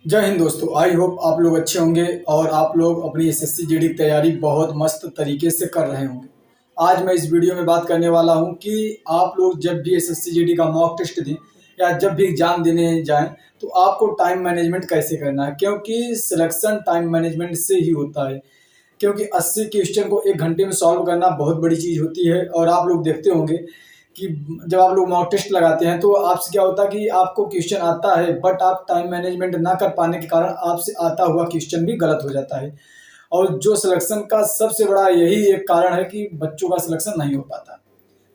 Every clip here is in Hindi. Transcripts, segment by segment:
जय हिंद दोस्तों। आई होप आप लोग अच्छे होंगे और आप लोग अपनी एसएससी जीडी की तैयारी बहुत मस्त तरीके से कर रहे होंगे। आज मैं इस वीडियो में बात करने वाला हूं कि आप लोग जब भी एसएससी जीडी का मॉक टेस्ट दें या जब भी एग्जाम देने जाएं तो आपको टाइम मैनेजमेंट कैसे करना है, क्योंकि सिलेक्शन टाइम मैनेजमेंट से ही होता है। क्योंकि 80 क्वेश्चन को 1 घंटे में सॉल्व करना बहुत बड़ी चीज़ होती है। और आप लोग देखते होंगे कि जब आप लोग मॉक टेस्ट लगाते हैं तो आपसे क्या होता है कि आपको क्वेश्चन आता है, बट आप टाइम मैनेजमेंट ना कर पाने के कारण आपसे आता हुआ क्वेश्चन भी गलत हो जाता है। और जो सिलेक्शन का सबसे बड़ा यही एक कारण है कि बच्चों का सिलेक्शन नहीं हो पाता।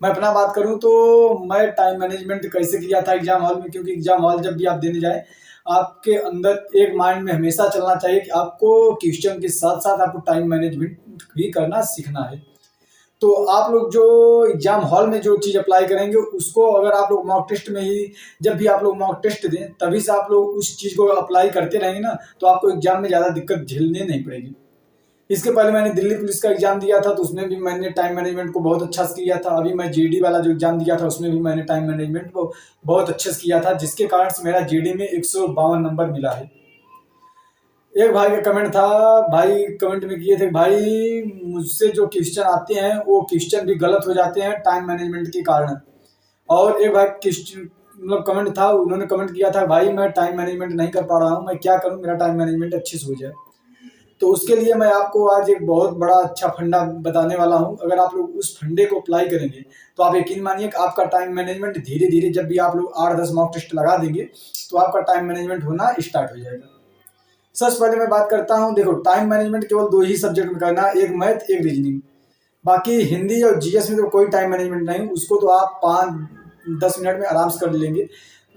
मैं अपना बात करूं तो मैं टाइम मैनेजमेंट कैसे किया था एग्जाम हॉल में, क्योंकि एग्जाम हॉल जब भी आप देने जाए आपके अंदर एक माइंड में हमेशा चलना चाहिए कि आपको क्वेश्चन के साथ साथ आपको टाइम मैनेजमेंट भी करना सीखना है। तो आप लोग जो एग्जाम हॉल में जो चीज़ अप्लाई करेंगे उसको अगर आप लोग मॉक टेस्ट में ही जब भी आप लोग मॉक टेस्ट दें तभी से आप लोग उस चीज़ को अप्लाई करते रहेंगे ना, तो आपको एग्जाम में ज़्यादा दिक्कत झेलने नहीं पड़ेगी। इसके पहले मैंने दिल्ली पुलिस का एग्जाम दिया था तो उसमें भी मैंने टाइम मैनेजमेंट को बहुत अच्छा से किया था। अभी मैं जीडी वाला जो एग्जाम दिया था उसमें भी मैंने टाइम मैनेजमेंट को बहुत अच्छे से किया था, जिसके कारण से मेरा जीडी में 152 नंबर मिला है। एक भाई का कमेंट था, भाई कमेंट में किए थे, भाई मुझसे जो क्वेश्चन आते हैं वो क्वेश्चन भी गलत हो जाते हैं टाइम मैनेजमेंट के कारण। और एक भाई क्वेश्चन मतलब कमेंट था, उन्होंने कमेंट किया था, भाई मैं टाइम मैनेजमेंट नहीं कर पा रहा हूँ, मैं क्या करूँ मेरा टाइम मैनेजमेंट अच्छे से हो जाए। तो उसके लिए मैं आपको आज एक बहुत बड़ा अच्छा फंडा बताने वाला हूँ। अगर आप लोग उस फंडे को अप्लाई करेंगे तो आप यकीन मानिए कि आपका टाइम मैनेजमेंट धीरे धीरे, जब भी आप लोग 8-10 मॉक टेस्ट लगा देंगे तो आपका टाइम मैनेजमेंट होना स्टार्ट हो जाएगा। सबसे पहले मैं बात करता हूँ, देखो टाइम मैनेजमेंट केवल 2 ही सब्जेक्ट में करना है, एक मैथ एक रीजनिंग। बाकी हिंदी और जीएस में तो कोई टाइम मैनेजमेंट नहीं, उसको तो आप 5-10 मिनट में आराम से कर लेंगे।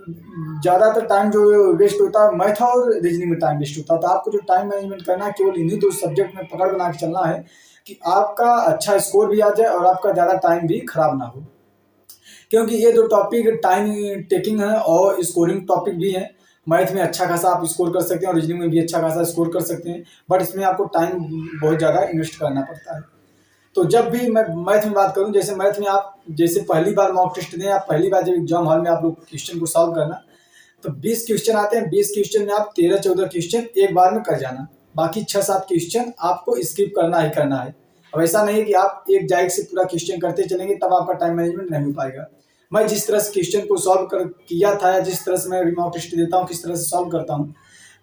ज़्यादातर टाइम जो वेस्ट होता है मैथ और रीजनिंग में टाइम वेस्ट होता है। तो आपको जो टाइम मैनेजमेंट करना है केवल इन्हीं 2 सब्जेक्ट में पकड़ बना के चलना है कि आपका अच्छा स्कोर भी आ जाए और आपका ज़्यादा टाइम भी खराब ना हो। क्योंकि ये जो टॉपिक टाइम टेकिंग है और स्कोरिंग टॉपिक भी है। मैथ में अच्छा खासा आप स्कोर कर सकते हैं और रीजनिंग में भी अच्छा खासा स्कोर कर सकते हैं, बट इसमें आपको टाइम बहुत ज़्यादा इन्वेस्ट करना पड़ता है। तो जब भी मैं मैथ में बात करूं, जैसे मैथ में आप जैसे पहली बार मॉक टेस्ट दें, आप पहली बार जब एग्जाम हॉल में आप लोग क्वेश्चन को सॉल्व करना, तो 20 क्वेश्चन आते हैं, 20 क्वेश्चन में आप 13-14 क्वेश्चन एक बार में कर जाना, बाकी 6-7 क्वेश्चन आपको स्किप करना ही करना है। अब ऐसा नहीं है कि आप एक जाएग से पूरा क्वेश्चन करते चलेंगे तब आपका टाइम मैनेजमेंट नहीं हो पाएगा। मैं जिस तरह से क्वेश्चन को सॉल्व कर किया था या जिस तरह से मैं मॉक टेस्ट देता हूँ किस तरह से सॉल्व करता हूँ,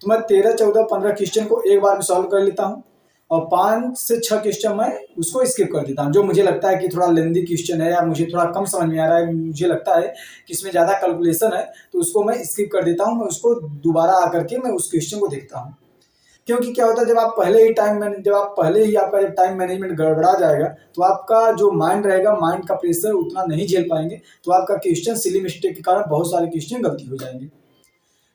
तो मैं 13-14-15 क्वेश्चन को एक बार में सॉल्व कर लेता हूँ और 5 से 6 क्वेश्चन मैं उसको स्किप कर देता हूँ। जो मुझे लगता है कि थोड़ा लेंदी क्वेश्चन है या मुझे थोड़ा कम समझ में आ रहा है, मुझे लगता है कि इसमें ज़्यादा कैलकुलेशन है, तो उसको मैं स्किप कर देता हूँ। मैं उसको दोबारा आकर के मैं उस क्वेश्चन को देखता हूँ। क्योंकि क्या होता है जब आप पहले ही आपका जब टाइम मैनेजमेंट गड़बड़ा जाएगा तो आपका जो माइंड रहेगा, माइंड का प्रेशर उतना नहीं झेल पाएंगे, तो आपका क्वेश्चन सिली मिस्टेक के कारण बहुत सारे क्वेश्चन गलती हो जाएंगे।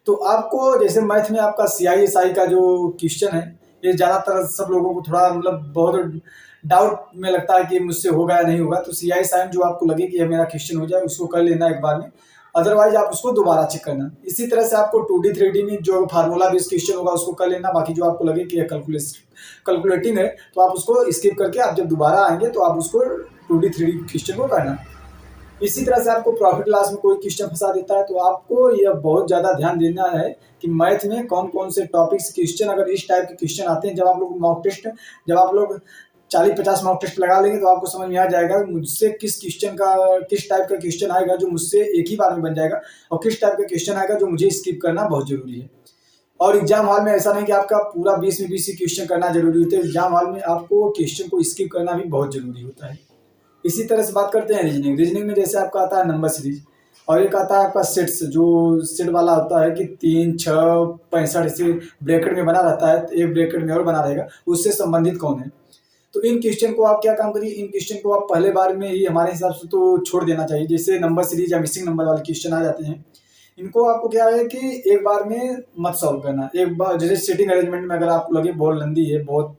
तो आपको जैसे मैथ में आपका CISI का जो क्वेश्चन है, ये ज़्यादातर सब लोगों को थोड़ा मतलब बहुत डाउट में लगता है कि मुझसे होगा या नहीं होगा। तो CISI में जो आपको लगे कि ये मेरा क्वेश्चन हो जाए उसको कर लेना एक बार में, अदरवाइज आप उसको दोबारा चेक करना। इसी तरह से आपको 2D 3D में जो फार्मूला बेस्ड क्वेश्चन होगा उसको कर लेना, बाकी जो आपको लगे कि यह कैलकुलेटिंग है तो आप उसको स्किप करके आप जब दोबारा आएंगे तो आप उसको 2D 3D क्वेश्चन को करना। इसी तरह से आपको प्रॉफिट लॉस में कोई क्वेश्चन फंसा देता है तो आपको यह बहुत ज़्यादा ध्यान देना है कि मैथ में कौन कौन से टॉपिक्स क्वेश्चन, अगर इस टाइप के क्वेश्चन आते हैं, जब आप लोग 40-50 मॉक टेस्ट लगा लेंगे तो आपको समझ में आ जाएगा मुझसे किस टाइप का क्वेश्चन आएगा जो मुझसे एक ही बार में बन जाएगा और किस टाइप का क्वेश्चन आएगा जो मुझे स्किप करना बहुत जरूरी है। और एग्जाम हॉल में ऐसा नहीं कि आपका पूरा 20 में 20 क्वेश्चन करना जरूरी होता है, एग्जाम हॉल में आपको क्वेश्चन को स्किप करना भी बहुत जरूरी होता है। इसी तरह से बात करते हैं रीजनिंग में जैसे आपका आता है नंबर सीरीज और एक आता है आपका सेट्स, जो सेट वाला होता है कि 3, 6, 65 ऐसे ब्रैकेट में बना रहता है, तो एक ब्रैकेट में और बना रहेगा, उससे संबंधित कौन है। तो इन क्वेश्चन को आप क्या काम करिए, इन क्वेश्चन को आप पहले बार में ही हमारे हिसाब से तो छोड़ देना चाहिए। जैसे नंबर सीरीज या मिसिंग नंबर वाले क्वेश्चन आ जाते हैं, इनको आपको क्या है कि एक बार में मत सॉल्व करना। एक बार जैसे सीटिंग अरेंजमेंट में अगर आपको लगे बहुत लंबी है, बहुत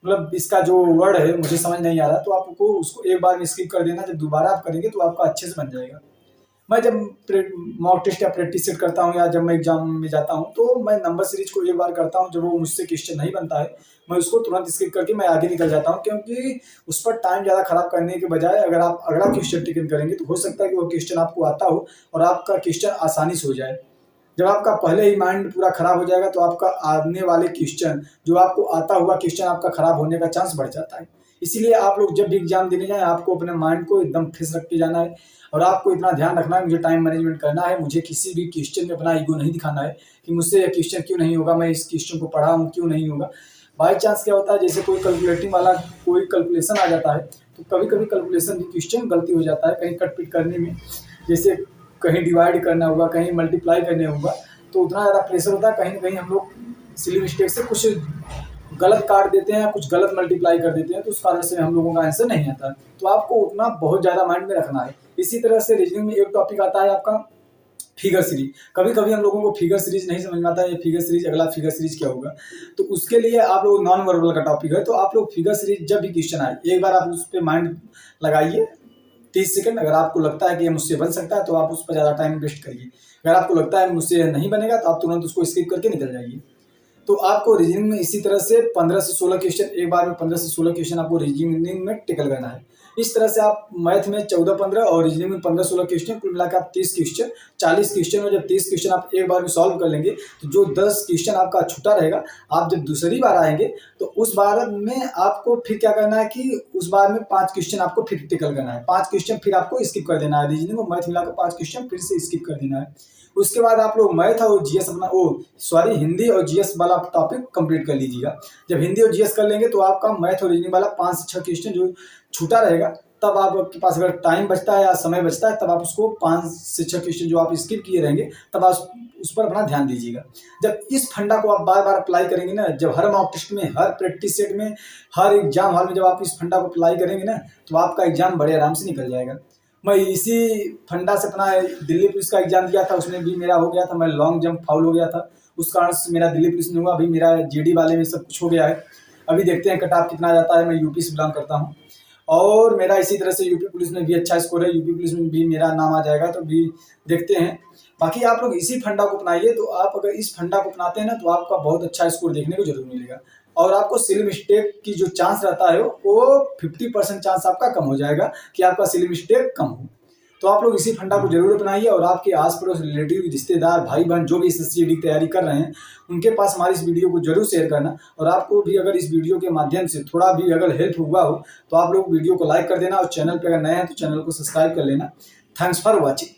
मतलब इसका जो वर्ड है मुझे समझ नहीं आ रहा, तो आपको उसको एक बार में स्किप कर देना, जब दोबारा आप करेंगे तो आपका अच्छे से बन जाएगा। मैं जब मॉक टेस्ट या प्रैक्टिस सेट करता हूँ या जब मैं एग्जाम में जाता हूँ तो मैं नंबर सीरीज को एक बार करता हूँ, जब वो मुझसे क्वेश्चन नहीं बनता है मैं उसको तुरंत स्किप करके मैं आगे निकल जाता हूँ। क्योंकि उस पर टाइम ज़्यादा खराब करने के बजाय अगर आप अगला क्वेश्चन टिकन करेंगे तो हो सकता है कि वो क्वेश्चन आपको आता हो और आपका क्वेश्चन आसानी से हो जाए। जब आपका पहले ही माइंड पूरा खराब हो जाएगा तो आपका आने वाले क्वेश्चन, जो आपको आता हुआ क्वेश्चन, आपका खराब होने का चांस बढ़ जाता है। इसीलिए आप लोग जब भी एग्जाम देने जाएं, आपको अपने माइंड को एकदम फ्रेश रख के जाना है और आपको इतना ध्यान रखना है, मुझे टाइम मैनेजमेंट करना है, मुझे किसी भी क्वेश्चन में अपना ईगो नहीं दिखाना है कि मुझसे यह क्वेश्चन क्यों नहीं होगा, मैं इस क्वेश्चन को पढ़ा हूँ क्यों नहीं होगा। बाई चांस क्या होता है, जैसे कोई कैलकुलेटिंग वाला कोई कैलकुलेशन आ जाता है तो कभी कभी कैलकुलेशन भी क्वेश्चन गलती हो जाता है, कहीं कट पिट करने में, जैसे कहीं डिवाइड करना होगा, कहीं मल्टीप्लाई करने होगा, तो उतना ज़्यादा प्रेशर होता है, कहीं ना कहीं हम लोग सिली मिस्टेक से कुछ गलत काट देते हैं, कुछ गलत मल्टीप्लाई कर देते हैं, तो उस कारण से हम लोगों का आंसर नहीं आता है। तो आपको उतना बहुत ज़्यादा माइंड में रखना है। इसी तरह से रीजनिंग में एक टॉपिक आता है आपका फिगर सीरीज। कभी कभी हम लोगों को फिगर सीरीज नहीं समझ में आता है, ये फिगर सीरीज, अगला फिगर सीरीज क्या होगा, तो उसके लिए आप लोग नॉन वर्बल का टॉपिक है, तो आप लोग फिगर सीरीज जब भी क्वेश्चन आए एक बार आप उस पर माइंड लगाइए 30 सेकंड। अगर आपको लगता है कि ये मुझसे बन सकता है तो आप उस पर ज़्यादा टाइम इन्वेस्ट करिए, अगर आपको लगता है मुझसे नहीं बनेगा तो आप तुरंत उसको स्किप करके निकल जाइए। तो आपको रीजनिंग में इसी तरह से 15 से 16 क्वेश्चन, एक बार में 15 से 16 क्वेश्चन आपको रीजनिंग में टिकल करना है। इस तरह से आप मैथ में 14-15 और रीजनिंग में 15-16 क्वेश्चन, कुल मिलाकर आप 30 क्वेश्चन, 40 क्वेश्चन में जब 30 क्वेश्चन आप एक बार में सॉल्व कर लेंगे तो जो 10 क्वेश्चन आपका छूटा रहेगा, आप जब दूसरी बार आएंगे तो उस बार में आपको फिर क्या करना है कि उस बार में 5 क्वेश्चन आपको फिर टिकल करना है, 5 क्वेश्चन फिर आपको स्किप कर देना है, रीजनिंग और मैथ मिलाकर 5 क्वेश्चन फिर से स्किप कर देना है। उसके बाद आप लोग मैथ और जीएस अपना हिंदी और जीएस वाला टॉपिक कंप्लीट कर लीजिएगा। जब हिंदी और जीएस कर लेंगे तो आपका मैथ और रीजनिंग वाला 5 से 6 क्वेश्चन जो छूटा रहेगा, तब आपके पास अगर टाइम बचता है या समय बचता है तब आप उसको 5 से 6 क्वेश्चन जो आप स्किप किए रहेंगे तब आप उस पर अपना ध्यान दीजिएगा। जब इस फंडा को आप बार बार अप्लाई करेंगे ना, जब हर मॉक टेस्ट में, हर प्रैक्टिस सेट में, हर एग्जाम हॉल में जब आप इस फंडा को अप्लाई करेंगे ना तो आपका एग्जाम बड़े आराम से निकल जाएगा। मैं इसी फंडा से अपना दिल्ली पुलिस का एग्जाम दिया था, उसमें भी मेरा हो गया था, मैं लॉन्ग जंप फाउल हो गया था, उस कारण से मेरा दिल्ली पुलिस में हुआ। अभी मेरा जीडी वाले में सब कुछ हो गया है, अभी देखते हैं कट ऑफ कितना जाता है। मैं यूपी से बिलोंग करता हूँ और मेरा इसी तरह से यूपी पुलिस में भी अच्छा स्कोर है, यूपी पुलिस में भी मेरा नाम आ जाएगा, तो भी देखते हैं। बाकी आप लोग इसी फंडा को अपनाइए, तो आप अगर इस फंडा को अपनाते हैं ना तो आपका बहुत अच्छा स्कोर देखने को जरूर मिलेगा और आपको सिली मिस्टेक की जो चांस रहता है वो 50% चांस आपका कम हो जाएगा कि आपका सिली मिस्टेक कम हो। तो आप लोग इसी फंडा को जरूर अपनाइए और आपके आस पड़ोस, रिलेटिव, रिश्तेदार, भाई बहन जो भी एसएससी जीडी की तैयारी कर रहे हैं उनके पास हमारी इस वीडियो को जरूर शेयर करना। और आपको भी अगर इस वीडियो के माध्यम से थोड़ा भी अगर हेल्प हुआ हो तो आप लोग वीडियो को लाइक कर देना और चैनल पर अगर नए हैं तो चैनल को सब्सक्राइब कर लेना। Thanks for watching.